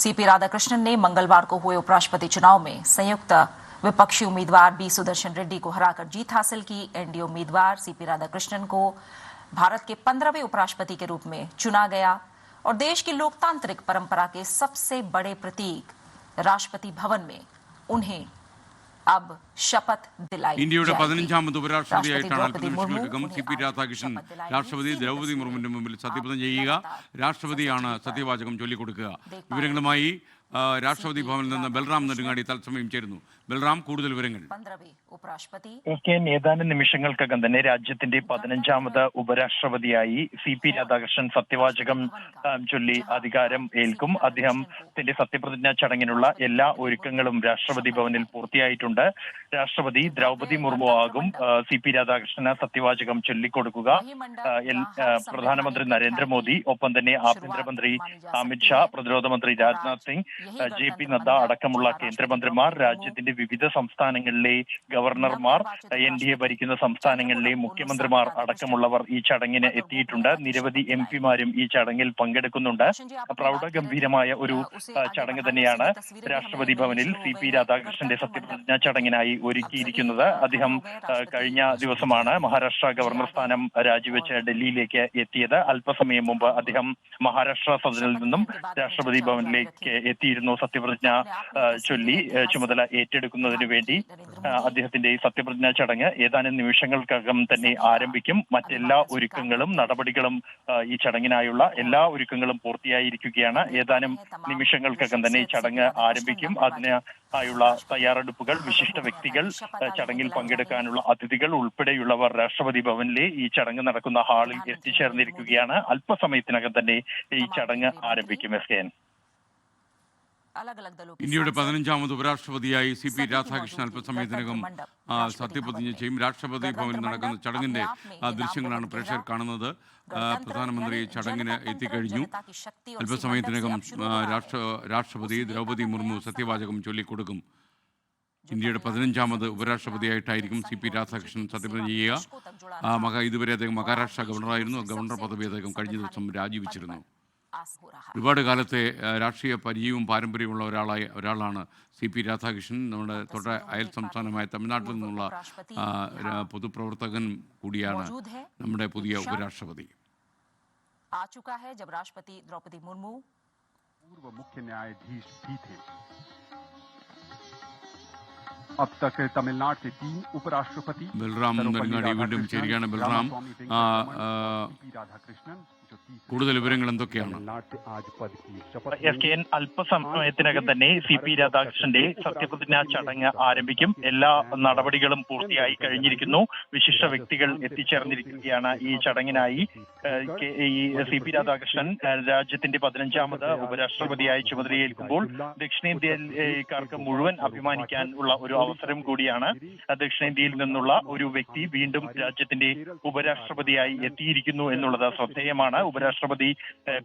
CP Radhakrishnan ने मंगलवार को हुए उपराष्ट्रपति चुनाव में संयुक्त विपक्षी उम्मीदवार बी सुदर्शन रेड्डी को हराकर जीत हासिल की। एनडीए उम्मीदवार सीपी राधाकृष्णन को भारत के 15वें उपराष्ट्रपति के रूप में चुना गया और देश की लोकतांत्रिक परंपरा के सबसे बड़े प्रतीक राष्ट्रपति भवन में उन्हें अब शपथ दिलाई। ഇന്ത്യയുടെ 15ാമത് ഉപരാഷ്ട്രപതിയായിട്ടാണ് അല്പനിമിഷങ്ങൾക്കകം സി.പി. രാധാകൃഷ്ണൻ രാഷ്ട്രപതി ദ്രൗപദി മുർമുവിന്റെ മുമ്പിൽ സത്യപ്രതിജ്ഞ ചെയ്യുക. രാഷ്ട്രപതിയാണ് സത്യവാചകം ചൊല്ലിക്കൊടുക്കുക. വിവരങ്ങളുമായി രാഷ്ട്രപതി ഭവനിൽ നിന്ന് ബൽറാം നെടുങ്ങാടി തത്സമയം ചേരുന്നു. ബൽറാം, കൂടുതൽ വിവരങ്ങൾ. ഏതാനും നിമിഷങ്ങൾക്കകം തന്നെ രാജ്യത്തിന്റെ 15ാമത് ഉപരാഷ്ട്രപതിയായി സി.പി. രാധാകൃഷ്ണൻ സത്യവാചകം ചൊല്ലി അധികാരം ഏൽക്കും. അദ്ദേഹത്തിന്റെ സത്യപ്രതിജ്ഞാ ചടങ്ങിനുള്ള എല്ലാ ഒരുക്കങ്ങളും രാഷ്ട്രപതി ഭവനിൽ പൂർത്തിയായിട്ടുണ്ട്. രാഷ്ട്രപതി ദ്രൗപദി മുർമു ആകും സി.പി. രാധാകൃഷ്ണന് സത്യവാചകം ചൊല്ലിക്കൊടുക്കുക. പ്രധാനമന്ത്രി നരേന്ദ്രമോദി, ഒപ്പം തന്നെ ആഭ്യന്തരമന്ത്രി അമിത്ഷാ, പ്രതിരോധ മന്ത്രി രാജ്നാഥ് സിംഗ്, ജെ.പി. നദ്ദ അടക്കമുള്ള കേന്ദ്രമന്ത്രിമാർ, രാജ്യത്തിന്റെ വിവിധ സംസ്ഥാനങ്ങളിലെ ഗവർണർമാർ, എൻ.ഡി.എ ഭരിക്കുന്ന സംസ്ഥാനങ്ങളിലെ മുഖ്യമന്ത്രിമാർ അടക്കമുള്ളവർ ഈ ചടങ്ങിന് എത്തിയിട്ടുണ്ട്. നിരവധി എം.പിമാരും ഈ ചടങ്ങിൽ പങ്കെടുക്കുന്നുണ്ട്. പ്രൗഢഗംഭീരമായ ഒരു ചടങ്ങ് തന്നെയാണ് രാഷ്ട്രപതി ഭവനിൽ സി.പി. രാധാകൃഷ്ണന്റെ സത്യപ്രതിജ്ഞാ ചടങ്ങിനായി ഒരുക്കിയിരിക്കുന്നത്. അദ്ദേഹം കഴിഞ്ഞ ദിവസമാണ് മഹാരാഷ്ട്ര ഗവർണർ സ്ഥാനം രാജിവെച്ച് ഡൽഹിയിലേക്ക് എത്തിയത്. അല്പസമയം മുമ്പ് അദ്ദേഹം മഹാരാഷ്ട്ര സദനിൽ നിന്നും രാഷ്ട്രപതി ഭവനിലേക്ക് എത്തിയിരുന്നു. സത്യപ്രതിജ്ഞ ചൊല്ലി ചുമതല ഏറ്റെടുക്കുന്നതിന് വേണ്ടി അദ്ദേഹത്തിന്റെ ഈ സത്യപ്രതിജ്ഞാ ചടങ്ങ് ഏതാനും നിമിഷങ്ങൾക്കകം തന്നെ ആരംഭിക്കും. മറ്റെല്ലാ ഒരുക്കങ്ങളും നടപടികളും ഈ ചടങ്ങിനായുള്ള എല്ലാ ഒരുക്കങ്ങളും പൂർത്തിയായിരിക്കുകയാണ്. ഏതാനും നിമിഷങ്ങൾക്കകം തന്നെ ഈ ചടങ്ങ് ആരംഭിക്കും. അതിനായുള്ള തയ്യാറെടുപ്പുകൾ, വിശിഷ്ട വ്യക്തികൾ, ചടങ്ങിൽ പങ്കെടുക്കാനുള്ള അതിഥികൾ ഉൾപ്പെടെയുള്ളവർ രാഷ്ട്രപതി ഭവനിലെ ഈ ചടങ്ങ് നടക്കുന്ന ഹാളിൽ എത്തിച്ചേർന്നിരിക്കുകയാണ്. അല്പസമയത്തിനകം തന്നെ ഈ ചടങ്ങ് ആരംഭിക്കും. എസ്.കെ.എൻ. ഇന്ത്യയുടെ 15ാമത് ഉപരാഷ്ട്രപതിയായി സി.പി. രാധാകൃഷ്ണൻ അല്പസമയത്തിനകം സത്യപ്രതിജ്ഞ ചെയ്യും. രാഷ്ട്രപതി ഭവനിൽ നടക്കുന്ന ചടങ്ങിന്റെ ദൃശ്യങ്ങളാണ് പ്രേക്ഷകർ കാണുന്നത്. പ്രധാനമന്ത്രി ചടങ്ങിന് എത്തിക്കഴിഞ്ഞു. അല്പസമയത്തിനകം രാഷ്ട്രപതി ദ്രൗപദി മുർമു സത്യവാചകം ചൊല്ലിക്കൊടുക്കും. ഇന്ത്യയുടെ 15ാമത് ഉപരാഷ്ട്രപതിയായിട്ടായിരിക്കും സി.പി. രാധാകൃഷ്ണൻ സത്യപ്രതിജ്ഞ ചെയ്യുക. ഇതുവരെ അദ്ദേഹം മഹാരാഷ്ട്ര ഗവർണറായിരുന്നു. ഗവർണർ പദവി അദ്ദേഹം കഴിഞ്ഞ ദിവസം രാജിവെച്ചിരുന്നു. ഒരുപാട് കാലത്തെ രാഷ്ട്രീയ പരിചയവും പാരമ്പര്യമുള്ള ഒരാളാണ് സി.പി. രാധാകൃഷ്ണൻ. നമ്മുടെ തൊട്ട അയൽ സംസ്ഥാനമായ തമിഴ്നാട്ടിൽ നിന്നുള്ള പൊതുപ്രവർത്തകൻ കൂടിയാണ് നമ്മുടെ പുതിയ ഉപരാഷ്ട്രപതി. पूर्व मुख्य न्यायाधीश भी थे। अब तक तमिलनाडु से 3 उपराष्ट्रपति ബൽറാം നെടുങ്ങാടി വീണ്ടും ചേരുകയാണ്. ബൽറാം, കൂടുതൽ വിവരങ്ങൾ എന്തൊക്കെയാണ്? എസ്.കെ.എൻ. അല്പസമയത്തിനകം തന്നെ സി.പി. രാധാകൃഷ്ണന്റെ സത്യപ്രതിജ്ഞാ ചടങ്ങ് ആരംഭിക്കും. എല്ലാ നടപടികളും പൂർത്തിയായി കഴിഞ്ഞിരിക്കുന്നു. വിശിഷ്ട വ്യക്തികൾ എത്തിച്ചേർന്നിരിക്കുകയാണ് ഈ ചടങ്ങിനായി. ഈ സി.പി. രാധാകൃഷ്ണൻ രാജ്യത്തിന്റെ 15ാമത് ഉപരാഷ്ട്രപതിയായി ചുമതലയേൽക്കുമ്പോൾ ദക്ഷിണേന്ത്യക്കാർക്ക് മുഴുവൻ അഭിമാനിക്കാൻ ഉള്ള ഒരു അവസരം കൂടിയാണ്. ദക്ഷിണേന്ത്യയിൽ നിന്നുള്ള ഒരു വ്യക്തി വീണ്ടും രാജ്യത്തിന്റെ ഉപരാഷ്ട്രപതിയായി എത്തിയിരിക്കുന്നു എന്നുള്ളത് ശ്രദ്ധേയമാണ്. ഉപരാഷ്ട്രപതി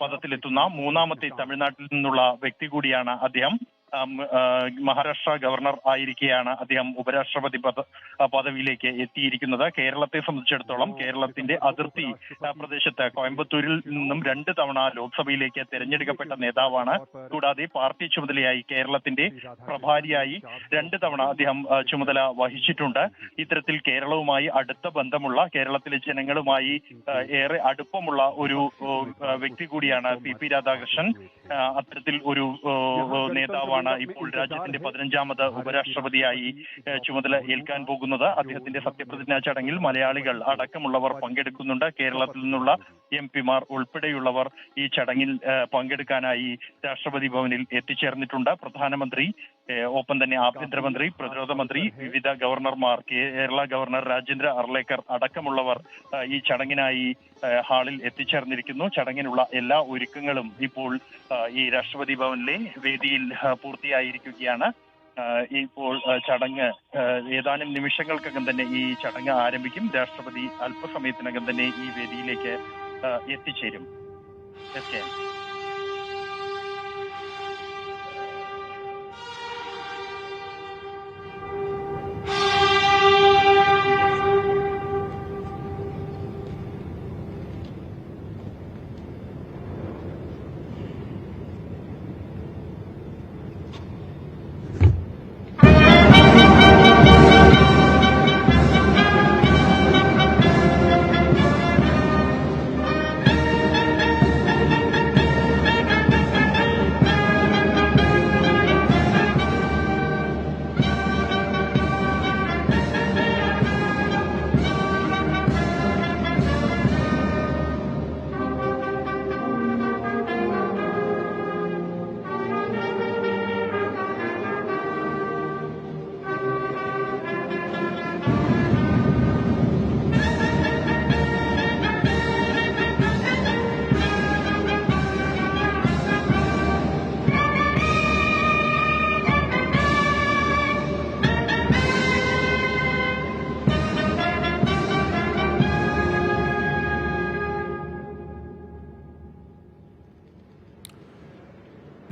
പദത്തിലെത്തുന്ന 3ാമത്തെ തമിഴ്നാട്ടിൽ നിന്നുള്ള വ്യക്തി കൂടിയാണ് അദ്ദേഹം. മഹാരാഷ്ട്ര ഗവർണർ ആയിരിക്കെയാണ് അദ്ദേഹം ഉപരാഷ്ട്രപതി പദവിയിലേക്ക് എത്തിയിരിക്കുന്നത്. കേരളത്തെ സംബന്ധിച്ചിടത്തോളം കേരളത്തിന്റെ അതിർത്തി പ്രദേശത്ത് കോയമ്പത്തൂരിൽ നിന്നും 2 തവണ ലോക്സഭയിലേക്ക് തെരഞ്ഞെടുക്കപ്പെട്ട നേതാവാണ്. കൂടാതെ പാർട്ടി ചുമതലയായി കേരളത്തിന്റെ പ്രഭാരിയായി 2 തവണ അദ്ദേഹം ചുമതല വഹിച്ചിട്ടുണ്ട്. ഇത്തരത്തിൽ കേരളവുമായി അടുത്ത ബന്ധമുള്ള, കേരളത്തിലെ ജനങ്ങളുമായി ഏറെ അടുപ്പമുള്ള ഒരു വ്യക്തി കൂടിയാണ് സി.പി. രാധാകൃഷ്ണൻ. അത്തരത്തിൽ ഒരു നേതാവാണ് ഇപ്പോൾ രാജ്യത്തിന്റെ 15ാമത് ഉപരാഷ്ട്രപതിയായി ചുമതല ഏൽക്കാൻ പോകുന്നത്. അദ്ദേഹത്തിന്റെ സത്യപ്രതിജ്ഞാ ചടങ്ങിൽ മലയാളികൾ അടക്കമുള്ളവർ പങ്കെടുക്കുന്നുണ്ട്. കേരളത്തിൽ നിന്നുള്ള എം.പിമാർ ഉൾപ്പെടെയുള്ളവർ ഈ ചടങ്ങിൽ പങ്കെടുക്കാനായി രാഷ്ട്രപതി ഭവനിൽ എത്തിച്ചേർന്നിട്ടുണ്ട്. പ്രധാനമന്ത്രി, ഒപ്പം തന്നെ ആഭ്യന്തരമന്ത്രി, പ്രതിരോധ മന്ത്രി, വിവിധ ഗവർണർമാർ, കേരള ഗവർണർ രാജേന്ദ്ര അർലേക്കർ അടക്കമുള്ളവർ ഈ ചടങ്ങിനായി ഹാളിൽ എത്തിച്ചേർന്നിരിക്കുന്നു. ചടങ്ങിനുള്ള എല്ലാ ഒരുക്കങ്ങളും ഇപ്പോൾ ഈ രാഷ്ട്രപതി ഭവനിലെ വേദിയിൽ പൂർത്തിയായിരിക്കുകയാണ്. ഇപ്പോൾ ചടങ്ങ് ഏതാനും നിമിഷങ്ങൾക്കകം തന്നെ ഈ ചടങ്ങ് ആരംഭിക്കും. രാഷ്ട്രപതി അല്പസമയത്തിനകം തന്നെ ഈ വേദിയിലേക്ക് എത്തിച്ചേരും.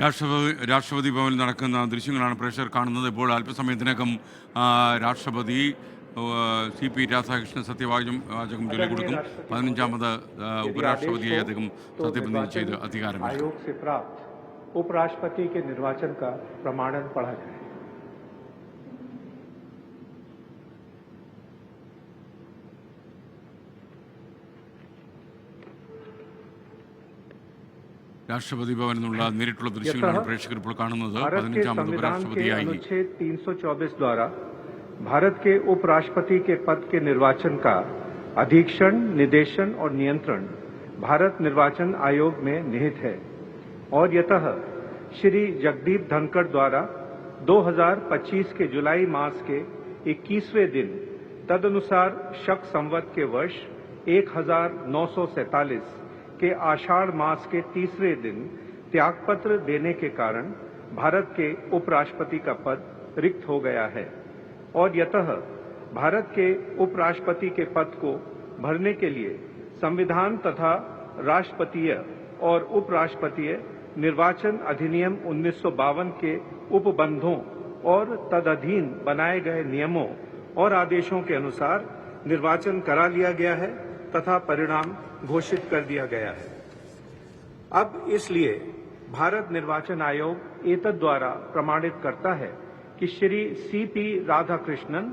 രാഷ്ട്രപതി ഭവനിൽ നടക്കുന്ന ദൃശ്യങ്ങളാണ് പ്രേക്ഷകർ കാണുന്നത്. ഇപ്പോൾ അല്പസമയത്തിനകം രാഷ്ട്രപതി CP രാധാകൃഷ്ണൻ സത്യവാചകം ചൊല്ലിക്കൊടുക്കും. 15ാമത് ഉപരാഷ്ട്രപതിയായി അദ്ദേഹം സത്യപ്രതിജ്ഞ ചെയ്ത് അധികാരമേൽക്കും. उपराष्ट्रपति के निर्वाचन का प्रमाणन पढ़ा जाए। രാഷ്ട്രപതി ഭവനിൽ നിന്നുള്ള നേരിട്ടുള്ള ദൃശ്യങ്ങളാണ് പ്രേക്ഷകർ ഇപ്പോൾ കാണുന്നത്. 15ാമത് ഉപരാഷ്ട്രപതിയായി 324 द्वारा भारत के उपराष्ट्रपति के पद के निर्वाचन का अधीक्षण, निदेशन और नियंत्रण भारत निर्वाचन आयोग में निहित है और यतः श्री जगदीप धनखड़ द्वारा 2025 के जुलाई मास के 21वें दिन तदनुसार शक संवत के वर्ष 1947 के आषाढ़ मास के तीसरे दिन त्यागपत्र देने के कारण भारत के उपराष्ट्रपति का पद रिक्त हो गया है और यतः भारत के उपराष्ट्रपति के पद को भरने के लिए संविधान तथा राष्ट्रपतीय और उपराष्ट्रपतीय निर्वाचन अधिनियम 1952 के उपबंधों और तदधीन बनाए गए नियमों और आदेशों के अनुसार निर्वाचन करा लिया गया है तथा परिणाम घोषित कर दिया गया है। अब इसलिए भारत निर्वाचन आयोग एतद द्वारा प्रमाणित करता है कि श्री CP राधाकृष्णन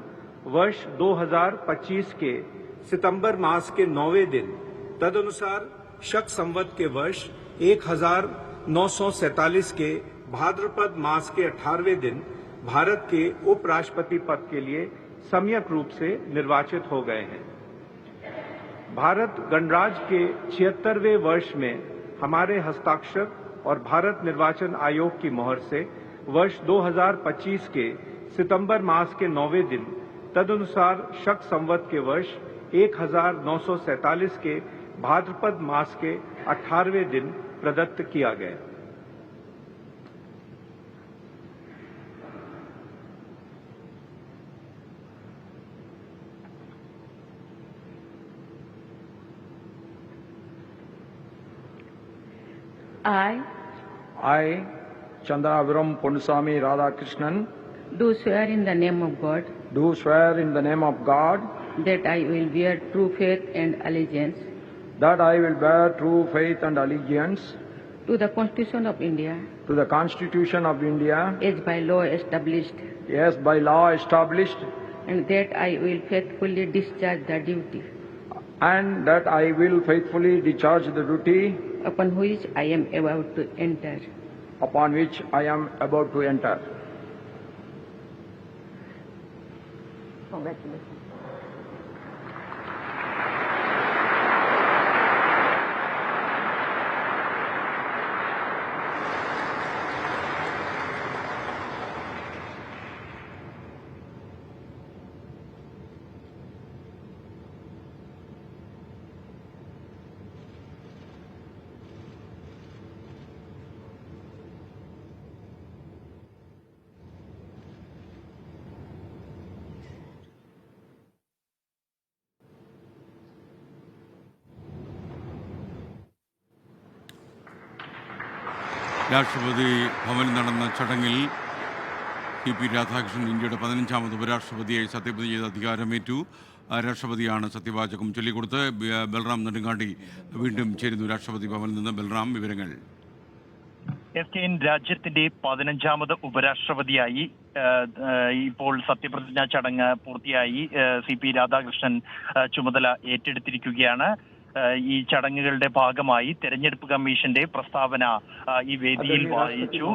वर्ष 2025 के सितंबर मास के 9वें दिन तदनुसार शक संवत के वर्ष 1947 के भाद्रपद मास के 18वें दिन भारत के उपराष्ट्रपति पद के लिए सम्यक रूप से निर्वाचित हो गए हैं। भारत गणराज्य के 76वें वर्ष में हमारे हस्ताक्षर और भारत निर्वाचन आयोग की मोहर से वर्ष 2025 के सितंबर मास के 9वें दिन तदनुसार शक संवत के वर्ष 1947 के भाद्रपद मास के 18वें दिन प्रदत्त किया गया। I, Chandravram Ponnusamy Radhakrishnan, do swear in the name of God do swear in the name of God that I will bear true faith and allegiance that I will bear true faith and allegiance to the Constitution of India to the Constitution of India as by law established, as by law established, and that I will faithfully discharge the duty and that I will faithfully discharge the duty upon which I am about to enter. Congratulations. രാഷ്ട്രപതി ഭവനിൽ നടന്ന ചടങ്ങിൽ CP Radhakrishnan ഇന്ത്യയുടെ 15ാമത് ഉപരാഷ്ട്രപതിയായി സത്യപ്രതിജ്ഞ ചെയ്ത് അധികാരമേറ്റു. രാഷ്ട്രപതിയാണ് സത്യവാചകം ചൊല്ലിക്കൊടുത്ത്. ബൽറാം നെടുങ്ങാടി വീണ്ടും ചേരുന്നു രാഷ്ട്രപതി ഭവനിൽ നിന്ന്. ബൽറാം, വിവരങ്ങൾ. SKN രാജ്യത്തിന്റെ 15ാമത് ഉപരാഷ്ട്രപതിയായി ഇപ്പോൾ സത്യപ്രതിജ്ഞാ ചടങ്ങ് പൂർത്തിയായി CP രാധാകൃഷ്ണൻ ചുമതല ഏറ്റെടുത്തിരിക്കുകയാണ്. ഈ ചടങ്ങുകളുടെ ഭാഗമായി തെരഞ്ഞെടുപ്പ് കമ്മീഷന്റെ പ്രസ്താവന ഈ വേദിയിൽ വായിച്ചു.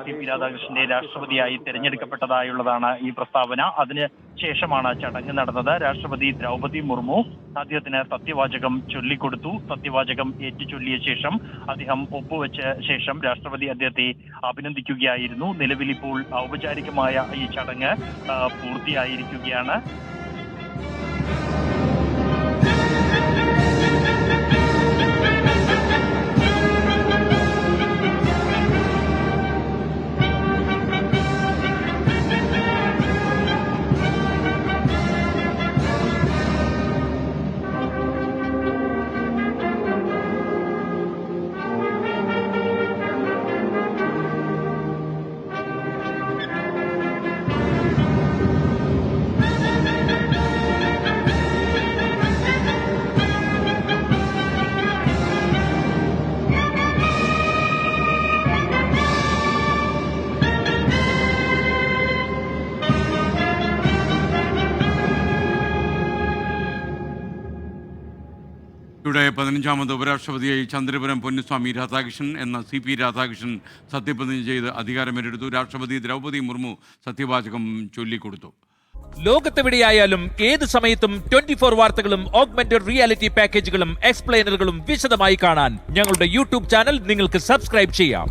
CP രാധാകൃഷ്ണന്റെ രാഷ്ട്രപതിയായി തെരഞ്ഞെടുക്കപ്പെട്ടതായുള്ളതാണ് ഈ പ്രസ്താവന. അതിന് ശേഷമാണ് ചടങ്ങ് നടന്നത്. രാഷ്ട്രപതി ദ്രൗപദി മുർമു അദ്ദേഹത്തിന് സത്യവാചകം ചൊല്ലിക്കൊടുത്തു. സത്യവാചകം ഏറ്റുചൊല്ലിയ ശേഷം അദ്ദേഹം ഒപ്പുവെച്ച ശേഷം രാഷ്ട്രപതി അദ്ദേഹത്തെ അഭിനന്ദിക്കുകയായിരുന്നു. നിലവിൽ ഇപ്പോൾ ഔപചാരികമായ ഈ ചടങ്ങ് പൂർത്തിയായിരിക്കുകയാണ്. ഇവിടെ 15ാമത് ഉപരാഷ്ട്രപതിയായി ചന്ദ്രപുരം പൊന്നുസ്വാമി രാധാകൃഷ്ണൻ എന്ന CP രാധാകൃഷ്ണൻ സത്യപ്രതിജ്ഞ ചെയ്ത് അധികാരമേറ്റെടുത്തു. രാഷ്ട്രപതി ദ്രൗപദി മുർമു സത്യവാചകം ചൊല്ലിക്കൊടുത്തു. ലോകത്തെവിടെയായാലും ഏത് സമയത്തും 24 വാർത്തകളും ഓഗ്മെന്റഡ് റിയാലിറ്റി പാക്കേജുകളും എക്സ്പ്ലെയിനറുകളും വിശദമായി കാണാൻ ഞങ്ങളുടെ യൂട്യൂബ് ചാനൽ നിങ്ങൾക്ക് സബ്സ്ക്രൈബ് ചെയ്യാം.